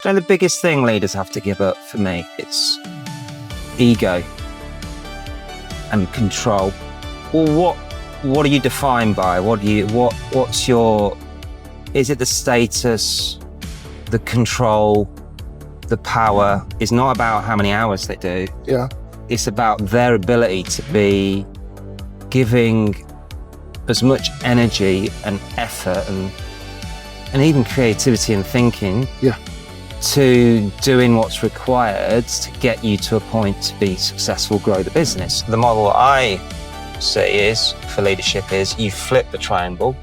So the biggest thing leaders have to give up for me, it's ego and control. Well, what are you defined by? What's your, is it the status, the control, the power? It's not about how many hours they do. Yeah. It's about their ability to be giving as much energy and effort and even creativity and thinking to doing what's required to get you to a point to be successful, grow the business. The model I see is, for leadership, is you flip the triangle.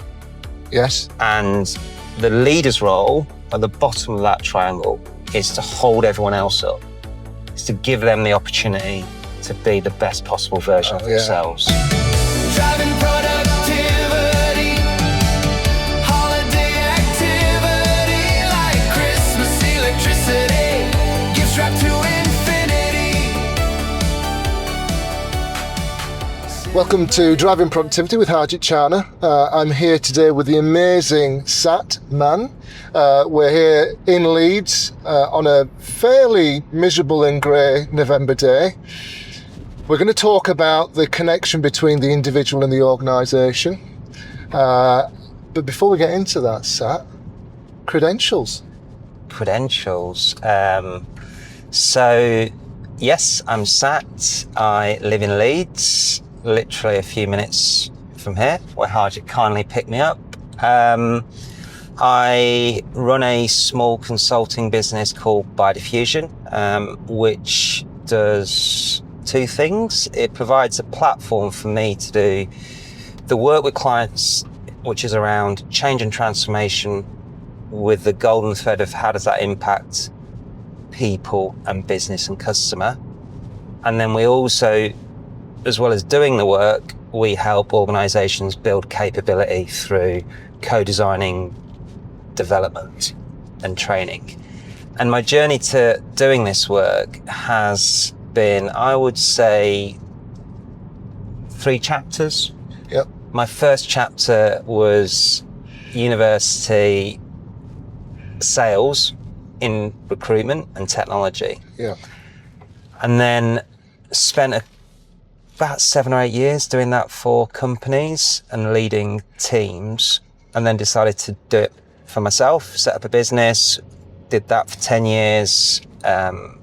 Yes. And the leader's role at the bottom of that triangle is to hold everyone else up. It's to give them the opportunity to be the best possible version of themselves. Driving productivity, holiday activity, like Christmas electricity, gifts wrapped to infinity. Welcome to Driving Productivity with Harjit Chana. I'm here today with the amazing Sat Mann. We're here in Leeds on a fairly miserable and grey November day. We're going to talk about the connection between the individual and the organisation. But before we get into that, Sat, credentials. Credentials. So, yes, I'm Sat. I live in Leeds, literally a few minutes from here, where Harjit kindly picked me up. I run a small consulting business called By Diffusion, which does two things. It provides a platform for me to do the work with clients, which is around change and transformation, with the golden thread of how does that impact people and business and customer. And then we also, as well as doing the work, we help organizations build capability through co-designing, development and training. And my journey to doing this work has been, I would say, 3 chapters. Yep. My first chapter was university sales in recruitment and technology. Yeah. And then spent about 7 or 8 years doing that for companies and leading teams, and then decided to do it for myself, set up a business, did that for 10 years.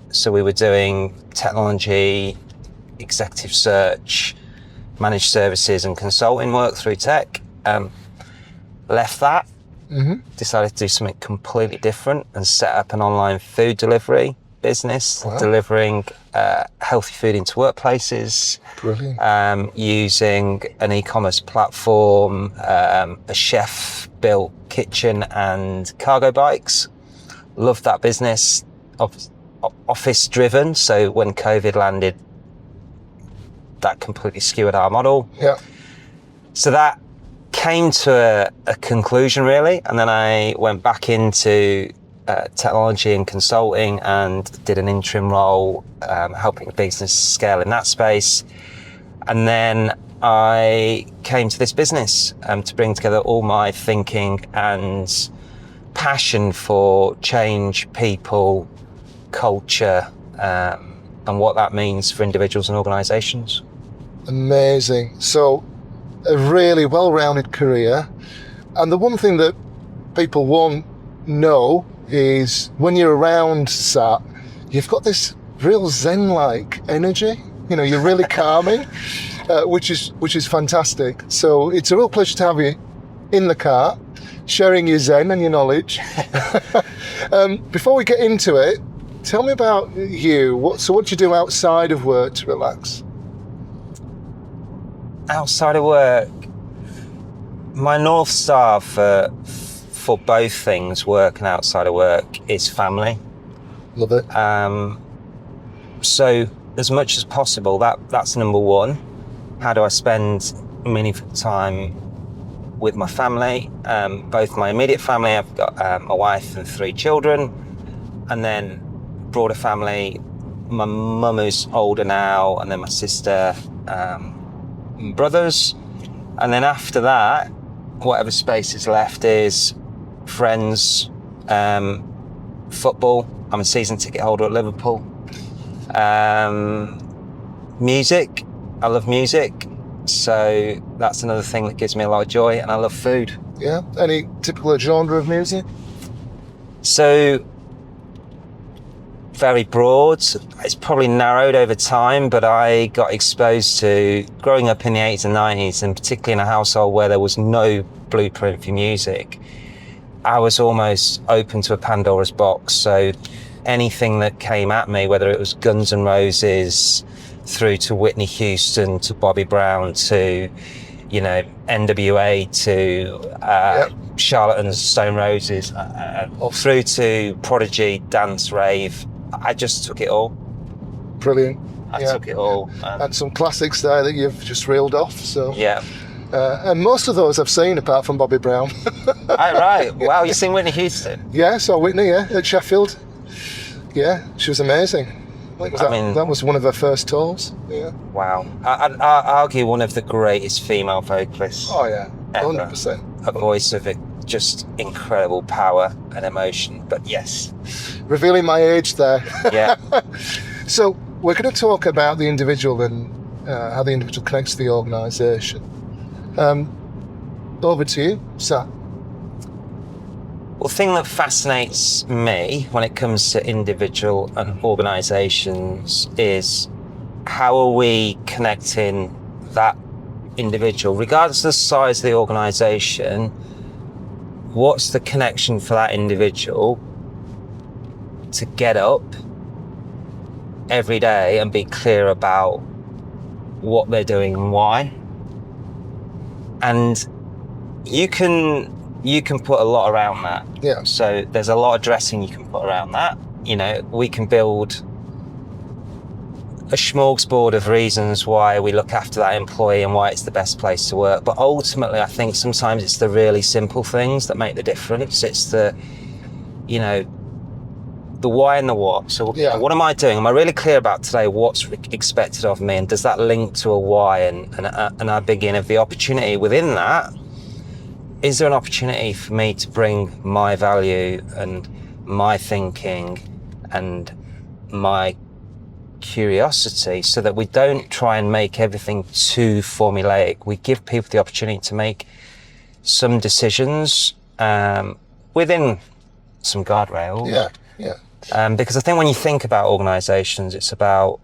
So we were doing technology, executive search, managed services and consulting work through tech. Left that, decided to do something completely different and set up an online food delivery business, delivering healthy food into workplaces. Brilliant. Using an e-commerce platform, a chef-built kitchen and cargo bikes. Loved that business. Office driven, so when COVID landed, that completely skewered our model. Yeah. So that came to a conclusion, really, and then I went back into technology and consulting and did an interim role, helping business scale in that space. And then I came to this business to bring together all my thinking and passion for change, people, culture, and what that means for individuals and organisations. Amazing. So, a really well-rounded career. And the one thing that people won't know is when you're around Sat, you've got this real zen-like energy. You know, you're really calming, which is fantastic. So it's a real pleasure to have you in the car, sharing your zen and your knowledge. Before we get into it, tell me about you. What do you do outside of work to relax? Outside of work, my North Star for both things, work and outside of work, is family. Love it. So as much as possible, that's number one. How do I spend meaningful time with my family? Both my immediate family, I've got a wife and 3 children, and then broader family, my mum who's older now, and then my sister, brothers. And then after that, whatever space is left is friends, Football. I'm a season ticket holder at Liverpool. Music. I love music. So that's another thing that gives me a lot of joy, and I love food. Yeah. Any typical genre of music? So very broad. It's probably narrowed over time, but I got exposed to growing up in the 80s and 90s, and particularly in a household where there was no blueprint for music. I was almost open to a Pandora's box. So anything that came at me, whether it was Guns N' Roses, through to Whitney Houston, to Bobby Brown, to, you know, NWA, to Charlotte and Stone Roses, through to Prodigy, dance, rave. I just took it all. Brilliant. I took it all. And some classics there that you've just reeled off. So yeah. And most of those I've seen, apart from Bobby Brown. Right. Wow, you've seen Whitney Houston? Yeah, saw Whitney, at Sheffield. Yeah, she was amazing. That was one of her first tours. Yeah. Wow. I'd argue one of the greatest female vocalists. Oh yeah, ever. 100%. A voice of it, just incredible power and emotion. But yes. Revealing my age there. Yeah. So we're going to talk about the individual and how the individual connects to the organisation. Over to you, Sat. Well, the thing that fascinates me when it comes to individual and organisations is how are we connecting that individual, regardless of the size of the organisation, what's the connection for that individual to get up every day and be clear about what they're doing and why. And you can put a lot around that. Yeah. So there's a lot of dressing you can put around that. You know, we can build a smorgasbord of reasons why we look after that employee and why it's the best place to work. But ultimately, I think sometimes it's the really simple things that make the difference. It's the, you know, the why and the what. So what am I doing? Am I really clear about today what's expected of me? And does that link to a why? And I begin of the opportunity within that. Is there an opportunity for me to bring my value and my thinking and my curiosity so that we don't try and make everything too formulaic? We give people the opportunity to make some decisions within some guardrails. Because I think when you think about organisations, it's about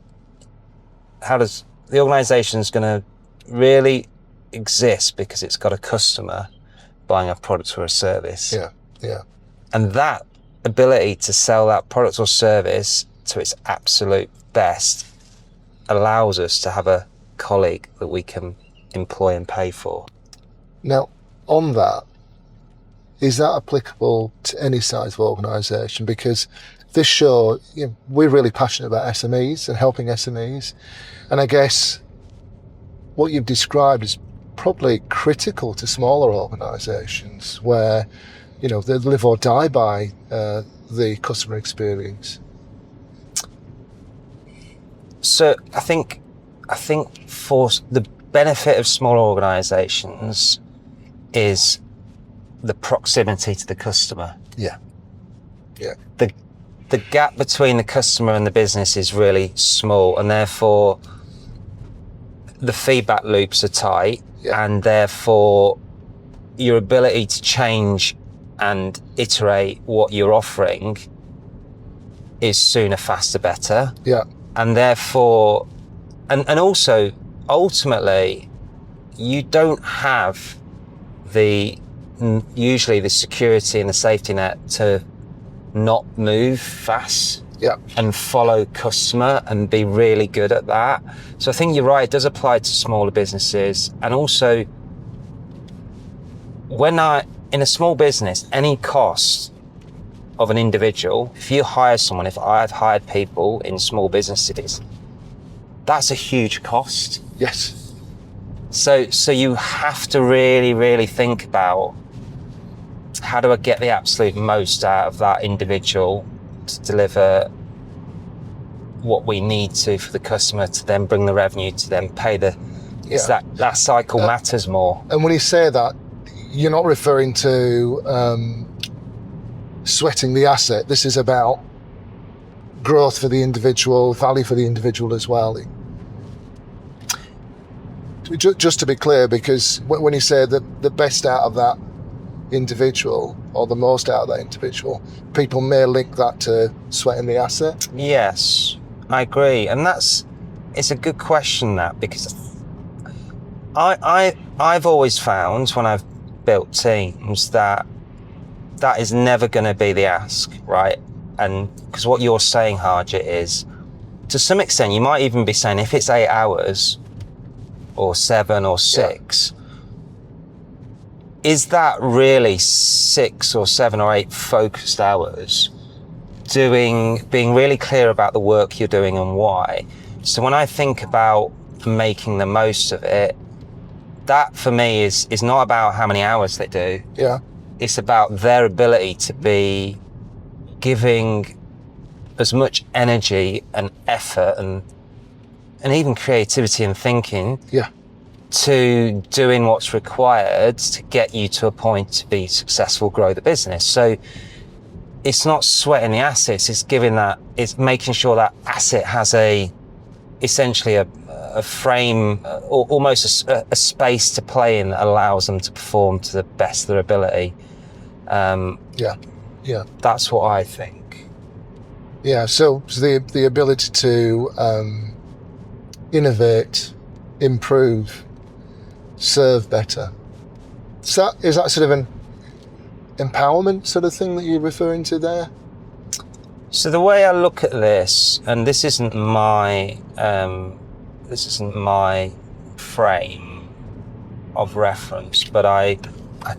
how does the organisation's going to really exist because it's got a customer buying a product or a service. And that ability to sell that product or service to its absolute best allows us to have a colleague that we can employ and pay for. Now, on that, is that applicable to any size of organisation? Because this show, we're really passionate about SMEs and helping SMEs. And I guess what you've described is probably critical to smaller organisations where, they live or die by the customer experience. So I think for the benefit of smaller organisations is the proximity to the customer. The gap between the customer and the business is really small, and therefore the feedback loops are tight, and therefore your ability to change and iterate what you're offering is sooner, faster, better. And therefore, and also ultimately, you don't have usually the security and the safety net to not move fast and follow customer and be really good at that. So I think you're right, it does apply to smaller businesses. And also, in a small business, any cost of an individual, if you hire someone, if I've hired people in small businesses, that's a huge cost. So you have to really, really think about, how do I get the absolute most out of that individual to deliver what we need to for the customer to then bring the revenue to then pay that cycle matters more. And when you say that, you're not referring to sweating the asset. This is about growth for the individual, value for the individual as well. Just to be clear, because when you say that the best out of that individual or the most out of that individual, people may link that to sweating the asset. Yes, I agree. And it's a good question, that, because I've always found when I've built teams that is never going to be the ask, right? And because what you're saying, Harjit, is to some extent, you might even be saying if it's 8 hours or 7 or 6, is that really 6 or 7 or 8 focused hours being really clear about the work you're doing and why? So when I think about making the most of it, that for me is not about how many hours they do. Yeah. It's about their ability to be giving as much energy and effort and even creativity and thinking to doing what's required to get you to a point to be successful, grow the business. So it's not sweating the assets, it's making sure that asset has essentially a frame, or almost a space to play in that allows them to perform to the best of their ability. That's what I think. Yeah, so the ability to innovate, improve, serve better. Is that sort of an empowerment sort of thing that you're referring to there? So the way I look at this, and this isn't my frame of reference, but I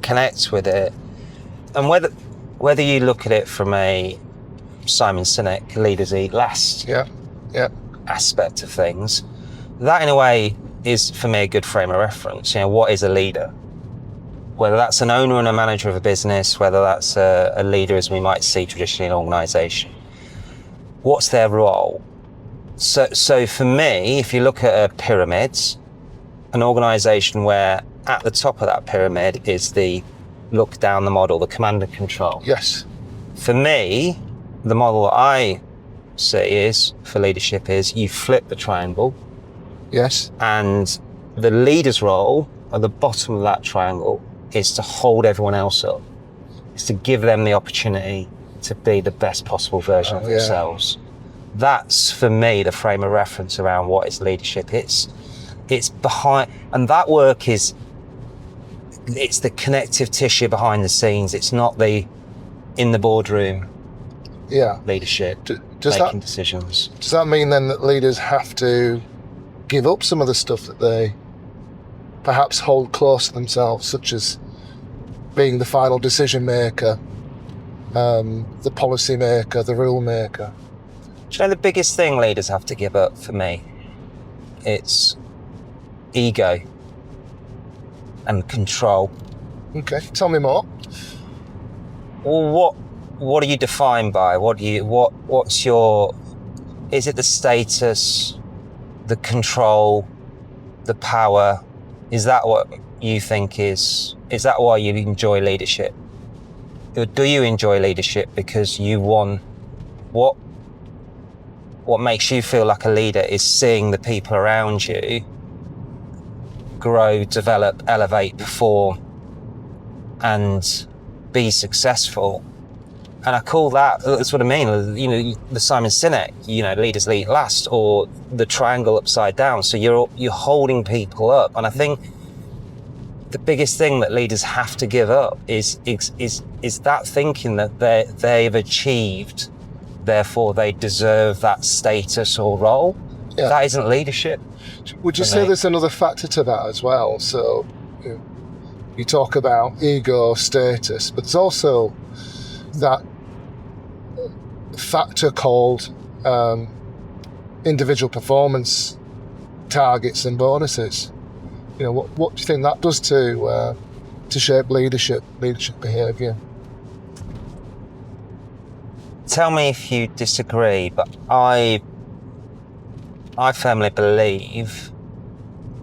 connect with it. And whether you look at it from a Simon Sinek leaders eat last aspect of things, that in a way is for me a good frame of reference. What is a leader? Whether that's an owner and a manager of a business, whether that's a leader as we might see traditionally in an organisation, what's their role? So for me, if you look at a pyramid, an organisation where at the top of that pyramid is the look down the model, the command and control. Yes. For me, the model that I see for leadership is you flip the triangle. Yes. And the leader's role at the bottom of that triangle is to hold everyone else up. It's to give them the opportunity to be the best possible version of themselves. That's for me the frame of reference around what is leadership. It's behind, and that work it's the connective tissue behind the scenes. It's not the in the boardroom leadership, making decisions. Does that mean then that leaders have to give up some of the stuff that they perhaps hold close to themselves, such as being the final decision maker, the policy maker, the rule maker? Do you know the biggest thing leaders have to give up for me? It's ego and control. Okay, tell me more. Well, what are you defined by? What's your, is it the status, the control, the power? Is that what you think is that why you enjoy leadership? Or do you enjoy leadership because you want, what makes you feel like a leader is seeing the people around you grow, develop, elevate, perform, and be successful. And I call that's what I mean, the Simon Sinek, leaders lead last, or the triangle upside down. So you're holding people up. And I think the biggest thing that leaders have to give up is that thinking that they've achieved, therefore they deserve that status or role. Yeah. That isn't leadership. Would you say there's another factor to that as well? So you talk about ego, status, but there's also that factor called individual performance targets and bonuses. What do you think that does to shape leadership behaviour? Tell me if you disagree, but I firmly believe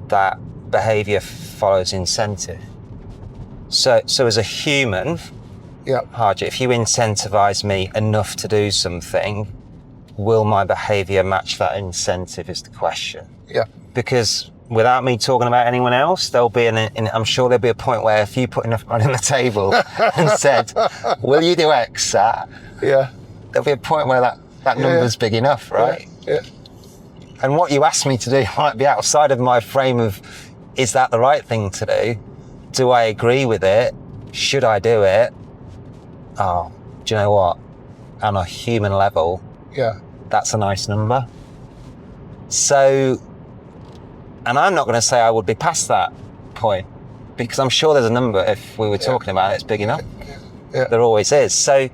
that behaviour follows incentive. So as a human, Yeah. Harjit, if you incentivize me enough to do something, will my behavior match that incentive is the question. Yeah. Because without me talking about anyone else, I'm sure there'll be a point where if you put enough money on the table and said, will you do X, Sat? Yeah. There'll be a point where that number's big enough, right? Yeah. And what you asked me to do might be outside of my frame of, is that the right thing to do? Do I agree with it? Should I do it? Oh, do you know what? On a human level, Yeah. that's a nice number. So, and I'm not going to say I would be past that point, because I'm sure there's a number, if we were talking about it, it's big enough. Yeah. There always is. So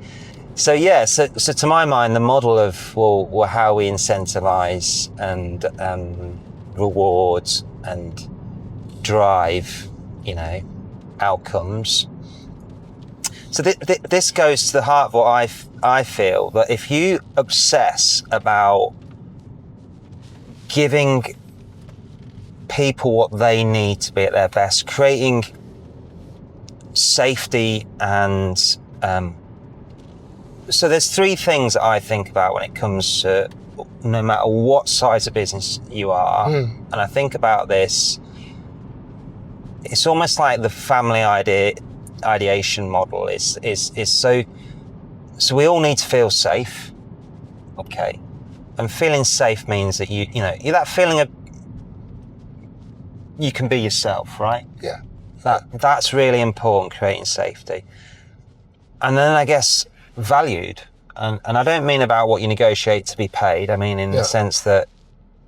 to my mind, the model of, well how we incentivize and reward and drive, outcomes. So this goes to the heart of what I feel, that if you obsess about giving people what they need to be at their best, creating safety and so there's three things that I think about when it comes to no matter what size of business you are, and I think about this, it's almost like the family ideation model is so we all need to feel safe, okay, and feeling safe means that you're that feeling of you can be yourself, right? Yeah. That's really important, creating safety. And then I guess valued, and I don't mean about what you negotiate to be paid. I mean in the sense that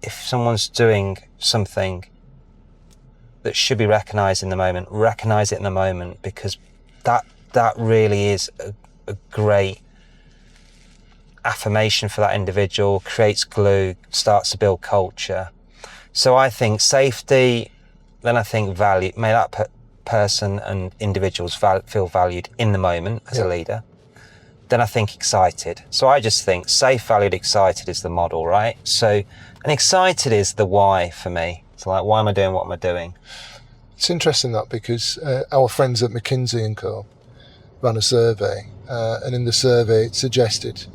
if someone's doing something that should be recognised in the moment, recognise it in the moment, because that really is a great affirmation for that individual, creates glue, starts to build culture. So I think safety, then I think value, may that person and individuals feel valued in the moment as a leader. Then I think excited. So I just think safe, valued, excited is the model, right? So, and excited is the why for me. It's like, why am I doing what am I doing? It's interesting that, because our friends at McKinsey & Co. ran a survey, and in the survey it suggested,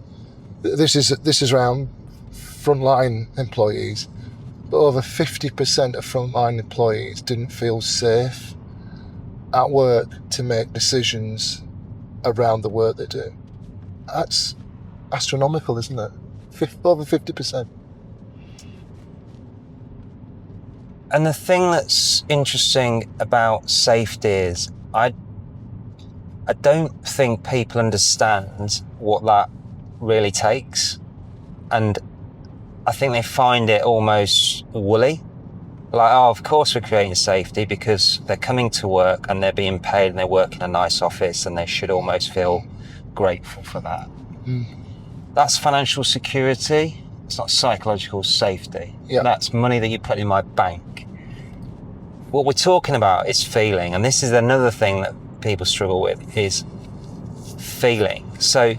this is around frontline employees, but over 50% of frontline employees didn't feel safe at work to make decisions around the work they do. That's astronomical, isn't it? Over 50%. And the thing that's interesting about safety is I don't think people understand what that really takes. And I think they find it almost woolly. Like, oh, of course we're creating safety because they're coming to work and they're being paid and they work in a nice office and they should almost feel grateful for that. That's financial security. It's not psychological safety. That's money that you put in my bank. What we're talking about is feeling, and this is another thing that people struggle with, is feeling. So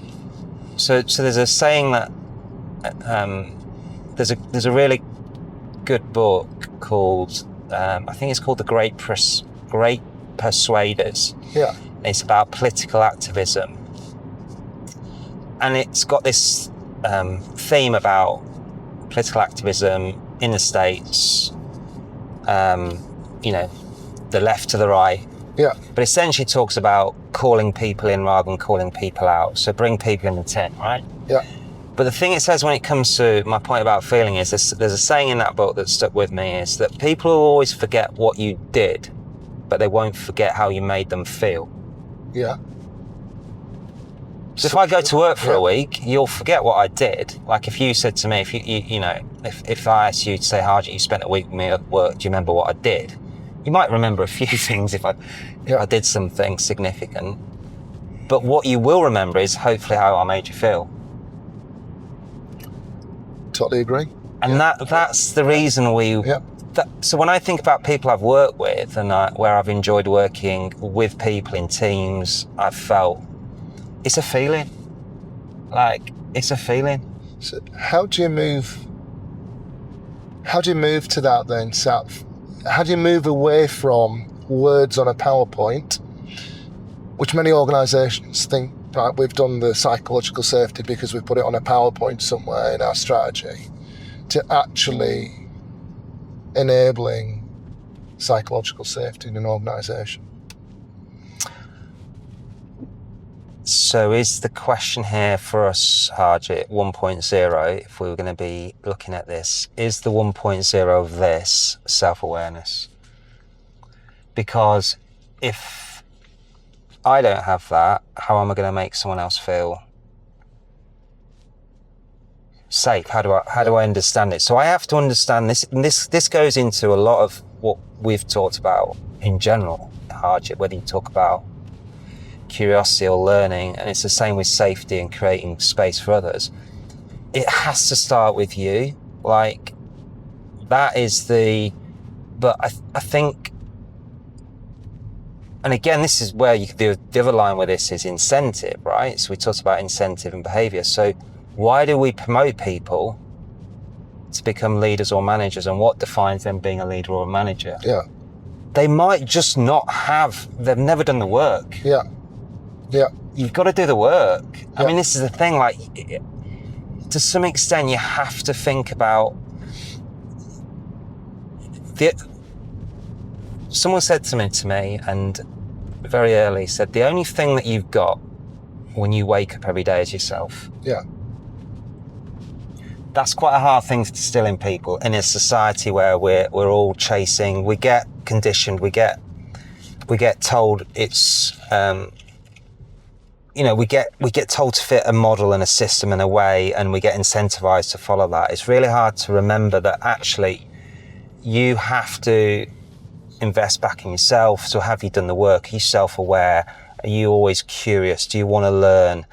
there's a saying that there's a really good book called I think it's called The Great Persuaders. Yeah. It's about political activism, and it's got this theme about political activism in the States, the left to the right. Yeah. But essentially talks about calling people in rather than calling people out. So bring people in the tent, right? Yeah. But the thing it says when it comes to my point about feeling is there's a saying in that book that stuck with me, is that people will always forget what you did, but they won't forget how you made them feel. Yeah. So if I go to work for a week, you'll forget what I did. Like if you said to me, if I asked you to say, Harjit, you spent a week with me at work, do you remember what I did? You might remember a few things if I did something significant. But what you will remember is hopefully how I made you feel. Totally agree. And that's the reason so when I think about people I've worked with and where I've enjoyed working with people in teams, I've felt it's a feeling. Like, it's a feeling. So how do you move to that then, Sat? How do you move away from words on a PowerPoint, which many organisations think, right, we've done the psychological safety because we've put it on a PowerPoint somewhere in our strategy, to actually enabling psychological safety in an organisation. So is the question here for us, Harjit, 1.0, if we were going to be looking at this, is the 1.0 of this self-awareness? Because if I don't have that, how am I going to make someone else feel safe? How do I understand it? So I have to understand this, and this goes into a lot of what we've talked about in general, Harjit, whether you talk about curiosity or learning, and it's the same with safety and creating space for others. It has to start with you. Like, that is but I think, and again, this is where the other line with this is incentive, right? So we talked about incentive and behavior. So why do we promote people to become leaders or managers, and what defines them being a leader or a manager? Yeah. They might just they've never done the work. Yeah. Yeah. You've got to do the work. Yeah. I mean, this is the thing, like, to some extent, you have to think about someone said something to me, and very early said, the only thing that you've got when you wake up every day is yourself. Yeah. That's quite a hard thing to distill in people in a society where we're all chasing, we get conditioned, we get told it's, we get told to fit a model and a system and a way, and we get incentivized to follow that. It's really hard to remember that actually you have to invest back in yourself. So have you done the work? Are you self-aware? Are you always curious? Do you want to learn?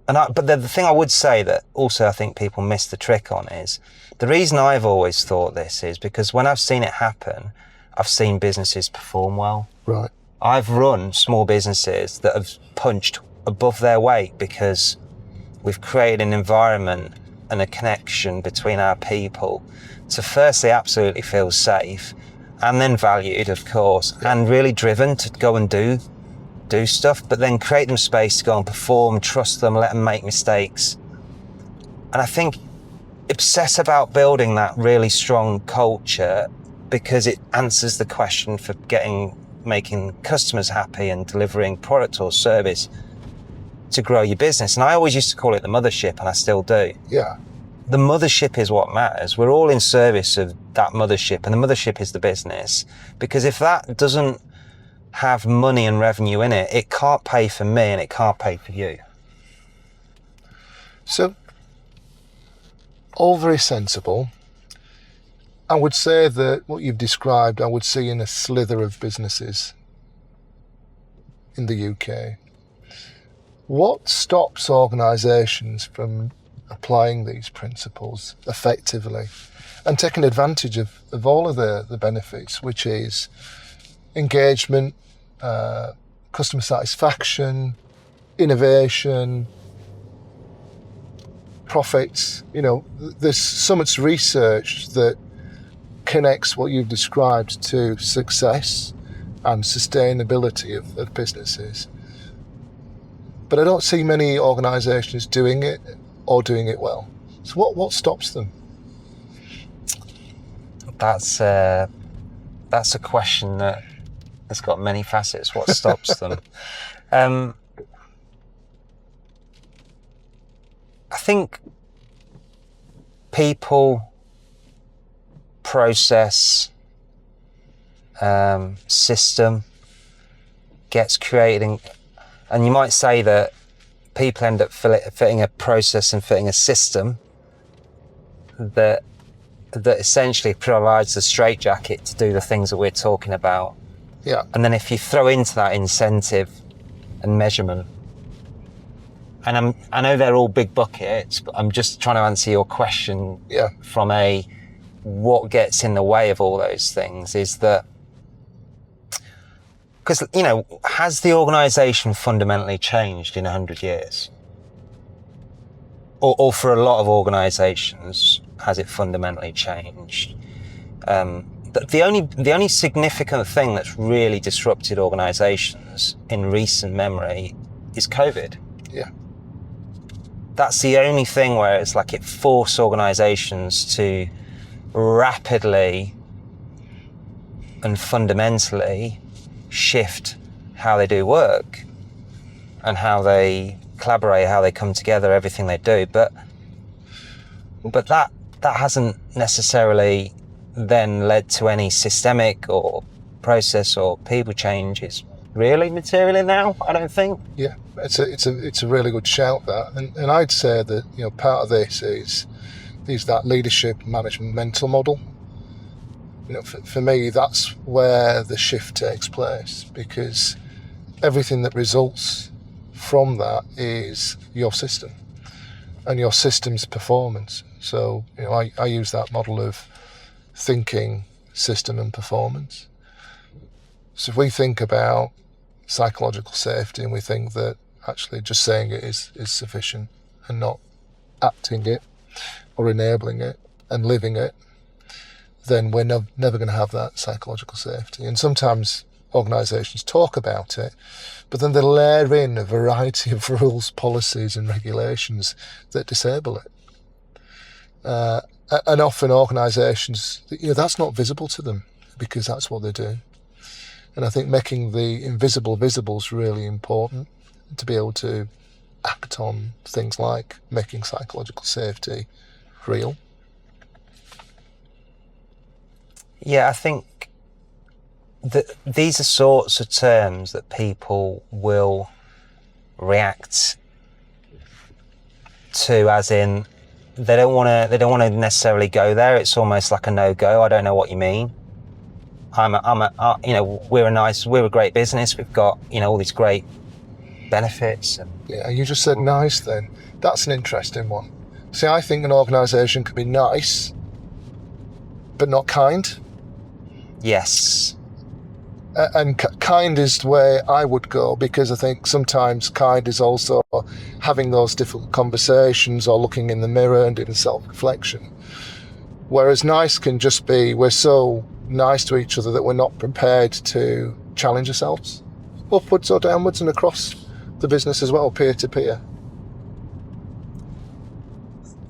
But the thing I would say that also I think people miss the trick on is, the reason I've always thought this is because when I've seen it happen, I've seen businesses perform well. Right. I've run small businesses that have punched above their weight because we've created an environment and a connection between our people to firstly absolutely feel safe, and then valued, of course, and really driven to go and do stuff, but then create them space to go and perform, trust them, let them make mistakes. And I think obsess about building that really strong culture, because it answers the question for making customers happy and delivering product or service to grow your business. And I always used to call it the mothership, and I still do. Yeah. The mothership is what matters. We're all in service of that mothership, and the mothership is the business. Because if that doesn't have money and revenue in it, it can't pay for me and it can't pay for you. So, all very sensible. I would say that what you've described, I would see in a slither of businesses in the UK. What stops organisations from applying these principles effectively and taking advantage of all of the benefits, which is engagement, customer satisfaction, innovation, profits? There's so much research that connects what you've described to success and sustainability of businesses. But I don't see many organisations doing it or doing it well. So what stops them? That's a question that has got many facets. What stops them? I think people, process, system gets created, and you might say that people end up fitting a process and fitting a system that essentially provides the straitjacket to do the things that we're talking about. Yeah. And then if you throw into that incentive and measurement, and I know they're all big buckets, but I'm just trying to answer your question from what gets in the way of all those things is that, because, has the organisation fundamentally changed in 100 years? Or for a lot of organisations, has it fundamentally changed? the only significant thing that's really disrupted organisations in recent memory is COVID. Yeah. That's the only thing where it's like it forced organisations to rapidly and fundamentally shift how they do work and how they collaborate, how they come together, everything they do. But that hasn't necessarily then led to any systemic or process or people changes really materially now, I don't think. Yeah, it's a really good shout, that, and I'd say that, you know, part of this is that leadership management mental model. You know, for me, that's where the shift takes place, because everything that results from that is your system and your system's performance. So, you know, I use that model of thinking, system and performance. So if we think about psychological safety and we think that actually just saying it is sufficient and not acting it or enabling it and living it, then we're never going to have that psychological safety. And sometimes organisations talk about it, but then they layer in a variety of rules, policies and regulations that disable it. And often organisations, you know, that's not visible to them because that's what they do. And I think making the invisible visible is really important, to be able to act on things like making psychological safety real. Yeah, I think that these are sorts of terms that people will react to, as in they don't want to necessarily go there. It's almost like a no-go. I don't know what you mean. You know, we're a great business. We've got, you know, all these great benefits. Yeah, you just said nice then. That's an interesting one. See, I think an organisation can be nice, but not kind. Yes. And kind is the way I would go, because I think sometimes kind is also having those difficult conversations or looking in the mirror and doing self-reflection. Whereas nice can just be, we're so nice to each other that we're not prepared to challenge ourselves, upwards or downwards and across the business as well, peer to peer.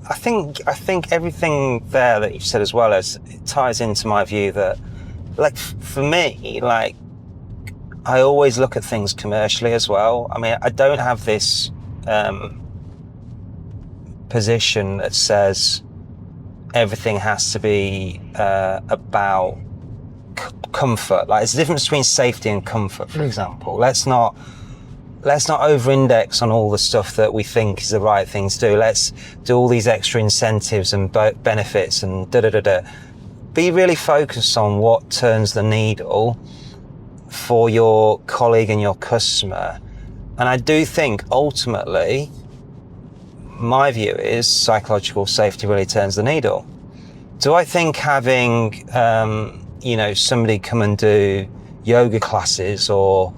I think everything there that you've said as well, as it ties into my view that, like, for me, like, I always look at things commercially as well. I mean, I don't have this position that says everything has to be about comfort. Like, there's a difference between safety and comfort, for example. Let's not over-index on all the stuff that we think is the right thing to do. Let's do all these extra incentives and benefits and da-da-da-da. Be really focused on what turns the needle for your colleague and your customer. And I do think ultimately, my view is psychological safety really turns the needle. Do I think having, you know, somebody come and do yoga classes or,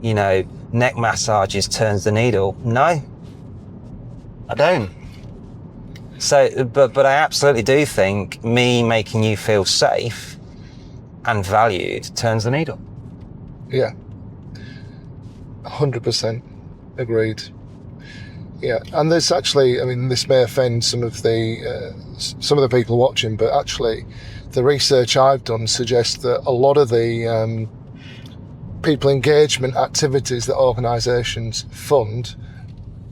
you know, neck massages turns the needle? No, I don't. So, but I absolutely do think me making you feel safe and valued turns the needle. Yeah, 100% agreed. Yeah, and there's actually, I mean, this may offend some of the people watching, but actually, the research I've done suggests that a lot of the people engagement activities that organisations fund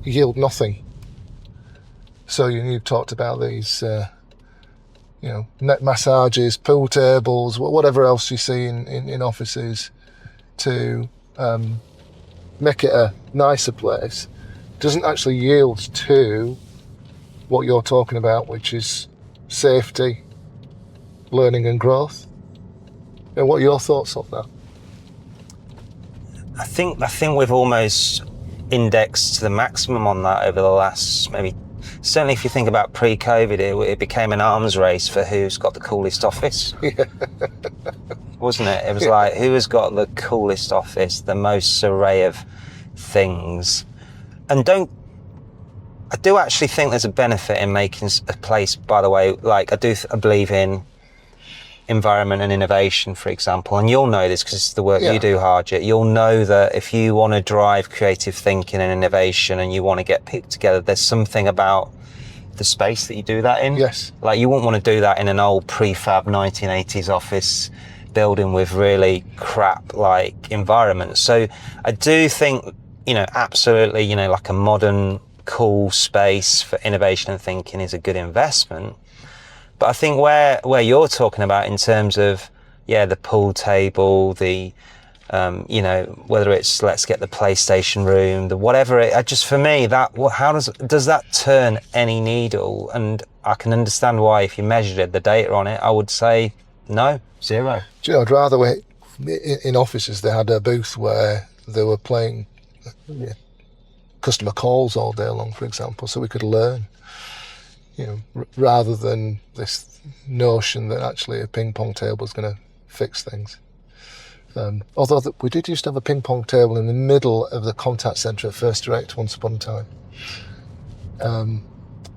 yield nothing. So you've talked about these, you know, neck massages, pool tables, whatever else you see in offices to make it a nicer place. Doesn't actually yield to what you're talking about, which is safety, learning and growth. And what are your thoughts on that? I think we've almost indexed to the maximum on that over the last, maybe, certainly if you think about pre-COVID, it became an arms race for who's got the coolest office. Yeah. Wasn't it? It was like, who has got the coolest office, the most array of things. And I do actually think there's a benefit in making a place, by the way, like I believe in environment and innovation, for example, and you'll know this because it's the work Yeah. you do, Harjit, you'll know that if you want to drive creative thinking and innovation and you want to get people together, there's something about the space that you do that in. Yes. Like, you wouldn't want to do that in an old prefab 1980s office building with really crap like environment. So I do think, absolutely, like a modern, cool space for innovation and thinking is a good investment. But I think where you're talking about in terms of, the pool table, the, whether it's let's get the PlayStation room, the whatever, for me, how does that turn any needle? And I can understand why if you measured the data on it, I would say no, zero. Do you know, I'd rather in offices they had a booth where they were playing customer calls all day long, for example, so we could learn, rather than this notion that actually a ping pong table is going to fix things. Although we did used to have a ping pong table in the middle of the contact centre at First Direct once upon a time.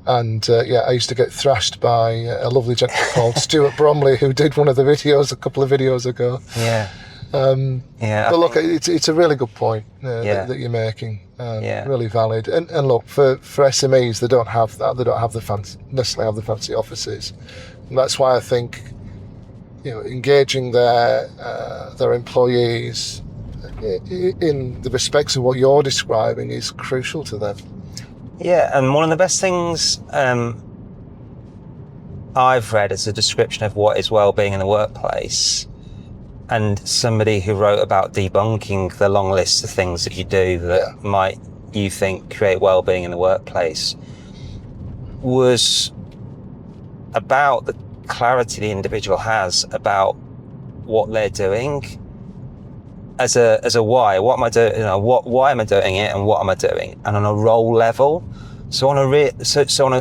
I used to get thrashed by a lovely gentleman called Stuart Bromley, who did one of the videos a couple of videos ago. Yeah. But look, it's a really good point that you're making. Really valid. And look, for SMEs, they don't have that. They don't have necessarily have the fancy offices. And that's why I think, engaging their employees in the respects of what you're describing is crucial to them. Yeah, and one of the best things I've read is a description of what is well-being in the workplace, and somebody who wrote about debunking the long list of things that you do that might, you think, create well-being in the workplace, was about the clarity the individual has about what they're doing as a why. What am I doing? Why am I doing it, and what am I doing? And on a role level, so on a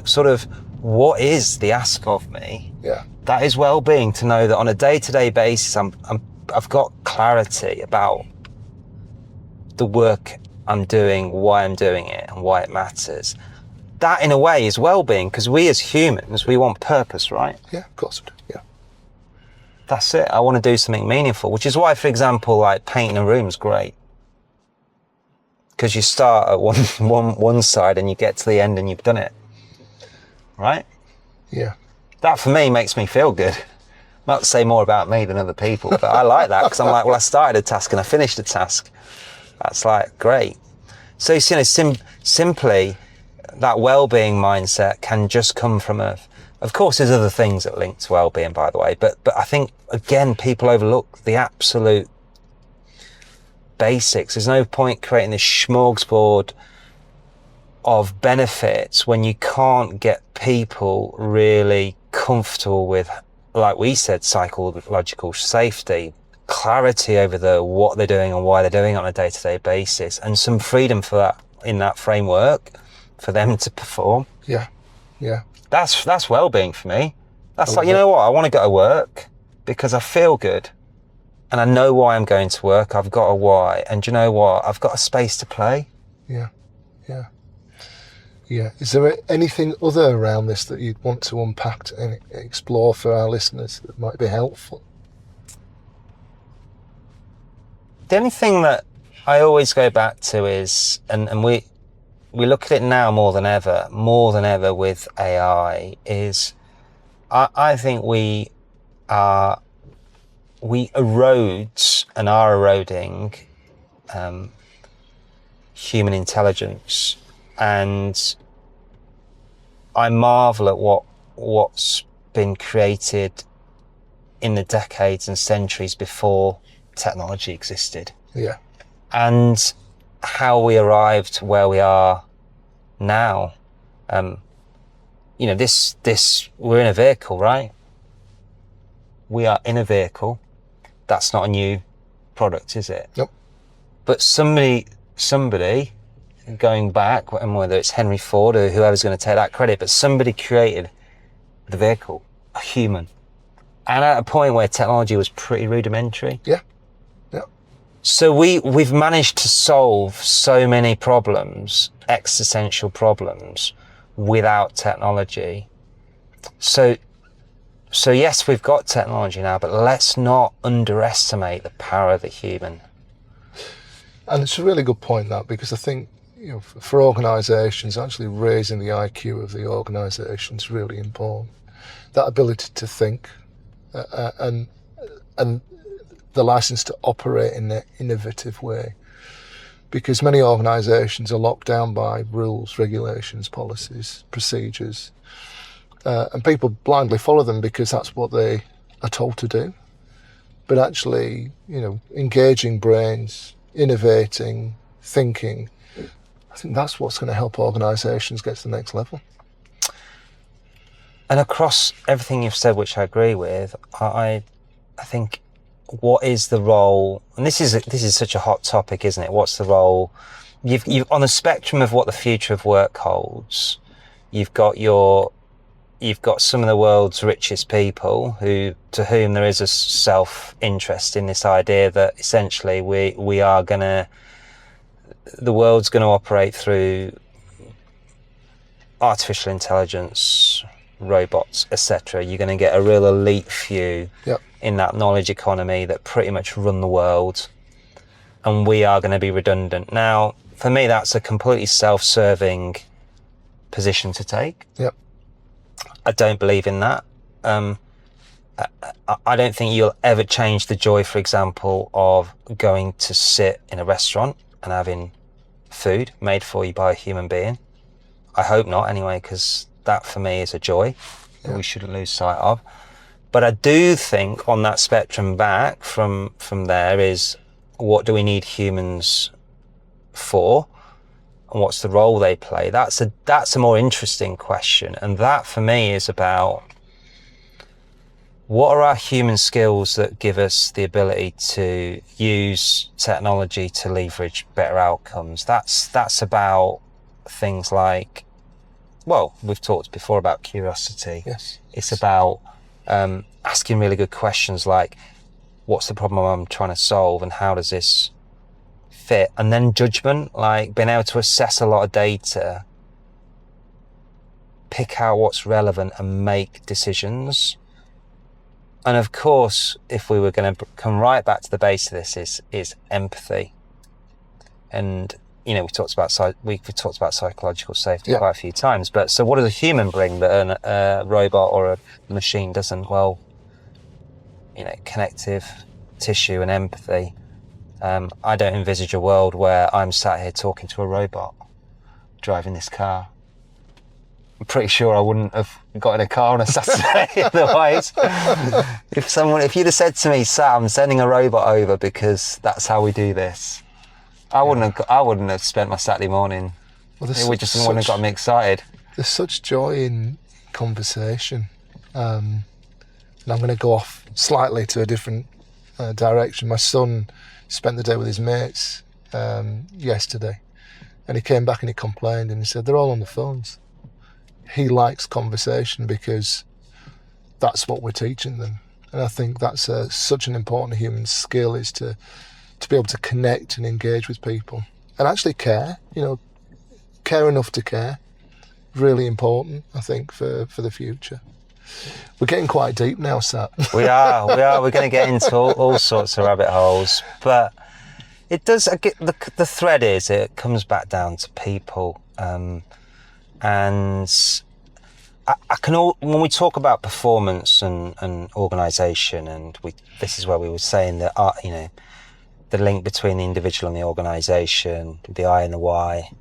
sort of what is the ask of me? Yeah, that is well-being, to know that on a day-to-day basis, I've got clarity about the work I'm doing, why I'm doing it, and why it matters. That, in a way, is well-being, because we as humans, we want purpose, right? Yeah, of course we do. Yeah. That's it. I want to do something meaningful, which is why, for example, like painting a room is great. Because you start at one side and you get to the end and you've done it. Right? Yeah. That, for me, makes me feel good. Might say more about me than other people, but I like that, because I'm like, well, I started a task and I finished a task. That's like, great. So, simply, that well-being mindset can just come from of course, there's other things that link to well-being, by the way, but I think, again, people overlook the absolute basics. There's no point creating this smorgasbord of benefits when you can't get people really comfortable with, like we said, psychological safety, clarity over what they're doing and why they're doing it on a day-to-day basis, and some freedom for that in that framework for them to perform. Yeah. That's well-being for me. That's like, you know what? I want to go to work because I feel good and I know why I'm going to work. I've got a why. And do you know what? I've got a space to play. Yeah. Is there anything other around this that you'd want to unpack and explore for our listeners that might be helpful? The only thing that I always go back to is, and we look at it now more than ever with AI, is I think we erode and are eroding human intelligence, and I marvel at what's been created in the decades and centuries before technology existed. Yeah. And how we arrived where we are now. This we're in a vehicle, right? We are in a vehicle. That's not a new product, is it? Nope. But somebody going back, and whether it's Henry Ford or whoever's going to take that credit, but somebody created the vehicle, a human. And at a point where technology was pretty rudimentary. Yeah. So we've managed to solve so many problems, existential problems, without technology. So So yes, we've got technology now, but let's not underestimate the power of the human. And it's a really good point, that, because I think, for organisations, actually raising the IQ of the organisation is really important. That ability to think and the licence to operate in an innovative way. Because many organisations are locked down by rules, regulations, policies, procedures, and people blindly follow them because that's what they are told to do. But actually, engaging brains, innovating, thinking, I think that's what's going to help organisations get to the next level. And across everything you've said, which I agree with, I think, what is the role? And this is such a hot topic, isn't it? What's the role? You've on the spectrum of what the future of work holds. You've got some of the world's richest people to whom there is a self-interest in this idea that essentially the world's going to operate through artificial intelligence, robots, etc. You're going to get a real elite few in that knowledge economy that pretty much run the world, and we are going to be redundant. Now, for me, that's a completely self-serving position to take. Yep. I don't believe in that. I don't think you'll ever change the joy, for example, of going to sit in a restaurant and having food made for you by a human being. I hope not, anyway, because that for me is a joy that we shouldn't lose sight of. But I do think on that spectrum back from there is, what do we need humans for? And what's the role they play? That's a more interesting question. And that for me is about, what are our human skills that give us the ability to use technology to leverage better outcomes? That's about things like, well, we've talked before about curiosity. Yes. It's about asking really good questions like, what's the problem I'm trying to solve and how does this fit? And then judgment, like being able to assess a lot of data, pick out what's relevant and make decisions. And of course, if we were going to come right back to the base of this, is empathy. And we've talked about psychological safety quite a few times. But so, what does a human bring that a robot or a machine doesn't? Well, connective tissue and empathy. I don't envisage a world where I'm sat here talking to a robot driving this car. I'm pretty sure I wouldn't have got in a car on a Saturday otherwise. If you'd have said to me, Sat, I'm sending a robot over because that's how we do this, I wouldn't have spent my Saturday morning. Well, it just wouldn't have got me excited. There's such joy in conversation. And I'm going to go off slightly to a different direction. My son spent the day with his mates yesterday, and he came back and he complained and he said they're all on the phones. He likes conversation because that's what we're teaching them. And I think that's such an important human skill, is to be able to connect and engage with people and actually care, care enough to care. Really important, I think, for the future. We're getting quite deep now, Sat. We are. We're going to get into all sorts of rabbit holes, but it does. The thread is, it comes back down to people, and I can. When we talk about performance and organisation, and this is where we were saying that the link between the individual and the organisation, the I and the Y.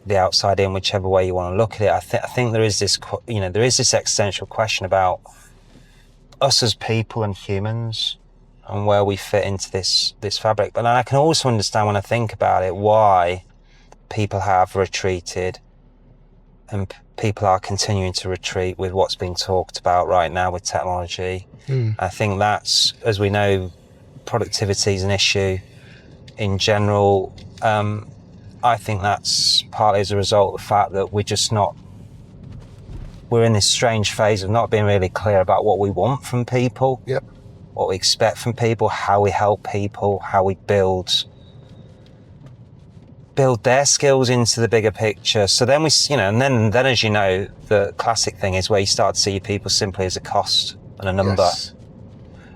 The outside in, whichever way you want to look at it. I think there is this, there is this existential question about us as people and humans and where we fit into this fabric. But I can also understand, when I think about it, why people have retreated and people are continuing to retreat with what's being talked about right now with technology. I think that's, as we know, productivity is an issue in general. I think that's partly as a result of the fact that we're in this strange phase of not being really clear about what we want from people, what we expect from people, how we help people, how we build build their skills into the bigger picture. So then and then as you know, the classic thing is where you start to see people simply as a cost and a number. Yes.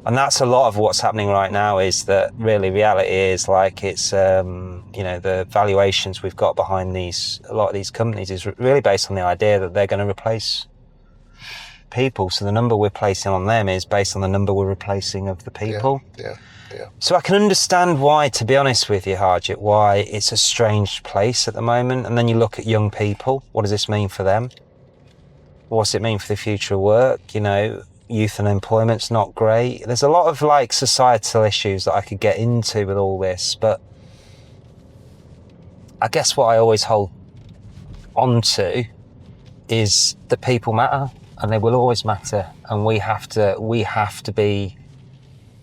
And that's a lot of what's happening right now, is that really reality is like it's, the valuations we've got behind a lot of these companies is really based on the idea that they're going to replace people. So the number we're placing on them is based on the number we're replacing of the people. Yeah. So I can understand why, to be honest with you, Harjit, why it's a strange place at the moment. And then you look at young people. What does this mean for them? What's it mean for the future of work? Youth unemployment's not great. There's a lot of like societal issues that I could get into with all this, but I guess what I always hold on to is that people matter, and they will always matter, and we have to be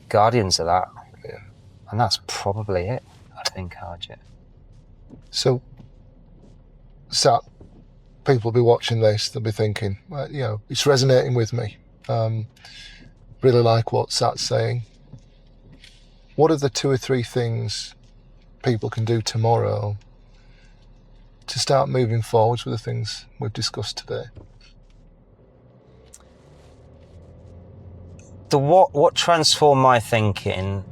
guardians of that. Yeah. And that's probably it, I think, Harjit. So, Sat, people will be watching this, they'll be thinking, it's resonating with me. Really like what Sat's saying. What are the 2 or 3 things people can do tomorrow to start moving forwards with the things we've discussed today? What transformed my thinking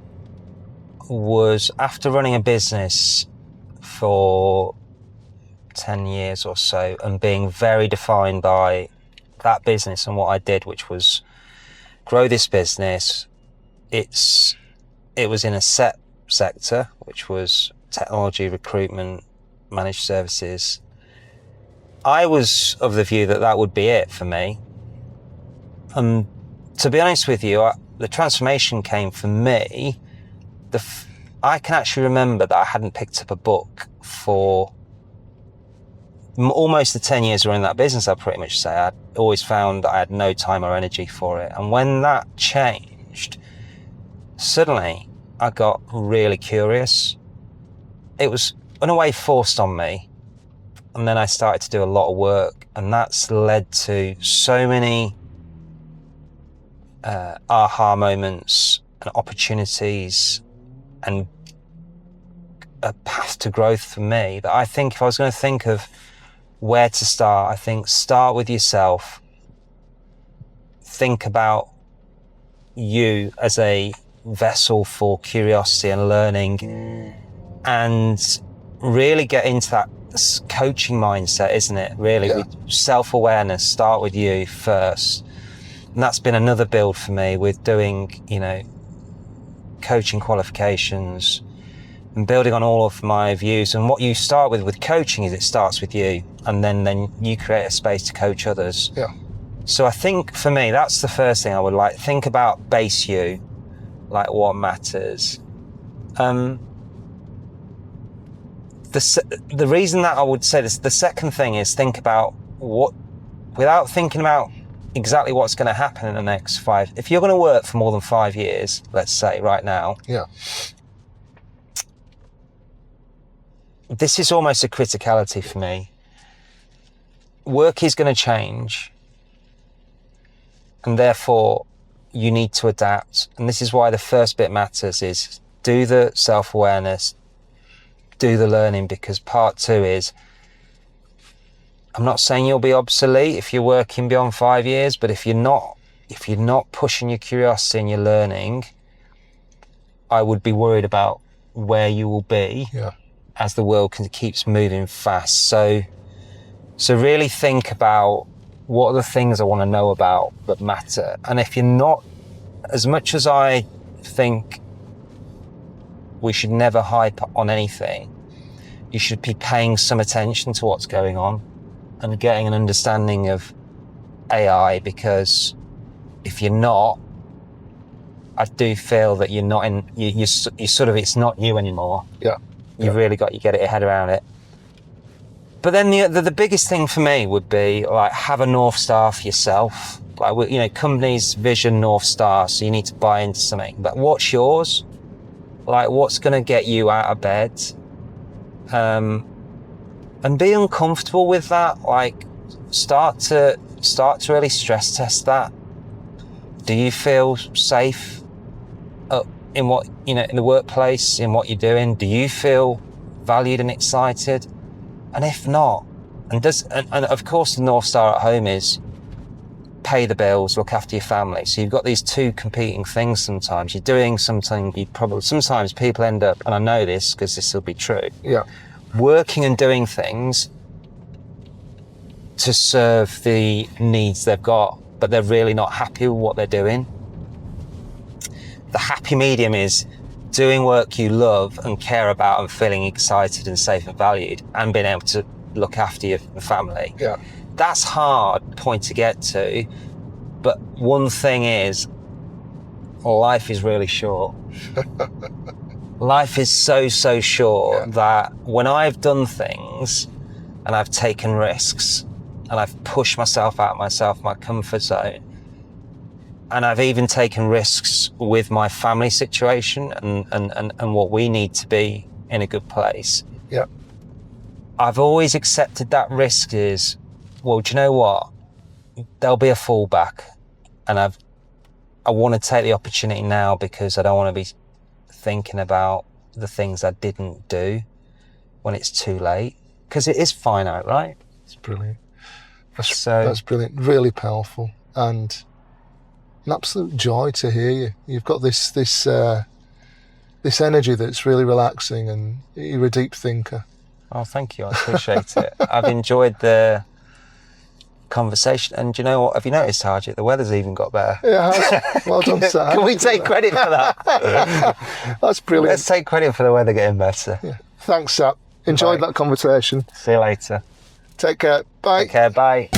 was after running a business for 10 years or so and being very defined by that business and what I did, which was grow this business. It was in a set sector, which was technology, recruitment, managed services. I was of the view that would be it for me. And to be honest with you, the transformation came for me. I can actually remember that I hadn't picked up a book for almost the 10 years running that business. I'd pretty much say I'd always found that I had no time or energy for it. And when that changed, suddenly I got really curious. It was in a way forced on me. And then I started to do a lot of work, and that's led to so many aha moments and opportunities and a path to growth for me, that I think if I was going to think of where to start, I think start with yourself. Think about you as a vessel for curiosity and learning, and really get into that coaching mindset, isn't it? Really, with self-awareness, start with you first. And that's been another build for me with doing, coaching qualifications and building on all of my views. And what you start with coaching is it starts with you, and then you create a space to coach others. Yeah. So I think for me, that's the first thing I would like. Think about base you, like what matters. The reason that I would say this, the second thing is think about without thinking about exactly what's going to happen in the next 5. If you're going to work for more than 5 years, let's say right now. Yeah. This is almost a criticality for me. Work is going to change, and therefore you need to adapt. And this is why the first bit matters, is do the self-awareness, do the learning, because part 2 is, I'm not saying you'll be obsolete if you're working beyond 5 years, but if you're not pushing your curiosity and your learning, I would be worried about where you will be as the world keeps moving fast. So really think about what are the things I want to know about that matter. And if you're not, as much as I think we should never hype on anything, you should be paying some attention to what's going on and getting an understanding of AI, because if you're not, I do feel that you're not in, you sort of, it's not you anymore. Yeah. You've really got to get your head around it. But then the biggest thing for me would be like, have a North Star for yourself. Like, company's vision, North Star. So you need to buy into something, but what's yours? Like, what's going to get you out of bed? And be uncomfortable with that. Like, start to really stress test that. Do you feel safe in what, in the workplace, in what you're doing? Do you feel valued and excited? And if not, and of course the North Star at home is pay the bills, look after your family. So you've got these two competing things sometimes. You're doing something sometimes people end up, and I know this because this will be true, working and doing things to serve the needs they've got, but they're really not happy with what they're doing. The happy medium is doing work you love and care about and feeling excited and safe and valued and being able to look after your family. Yeah. That's hard point to get to, but one thing is, life is really short. Life is so short that when I've done things and I've taken risks and I've pushed myself out of my comfort zone, and I've even taken risks with my family situation and what we need to be in a good place. Yeah. I've always accepted that risk is, well, do you know what? There'll be a fallback, and I want to take the opportunity now because I don't want to be thinking about the things I didn't do when it's too late, because it is finite, right? It's brilliant. That's brilliant. Really powerful, and an absolute joy to hear you. You've got this energy that's really relaxing, and you're a deep thinker. Oh, thank you. I appreciate it. I've enjoyed the conversation, and do you know what? Have you noticed, Harjit? The weather's even got better. Yeah, well done, Sat. Can we take credit for that? That's brilliant. Let's take credit for the weather getting better. Yeah. Thanks, Sat. Enjoyed that conversation. See you later. Take care. Bye. Take care. Bye.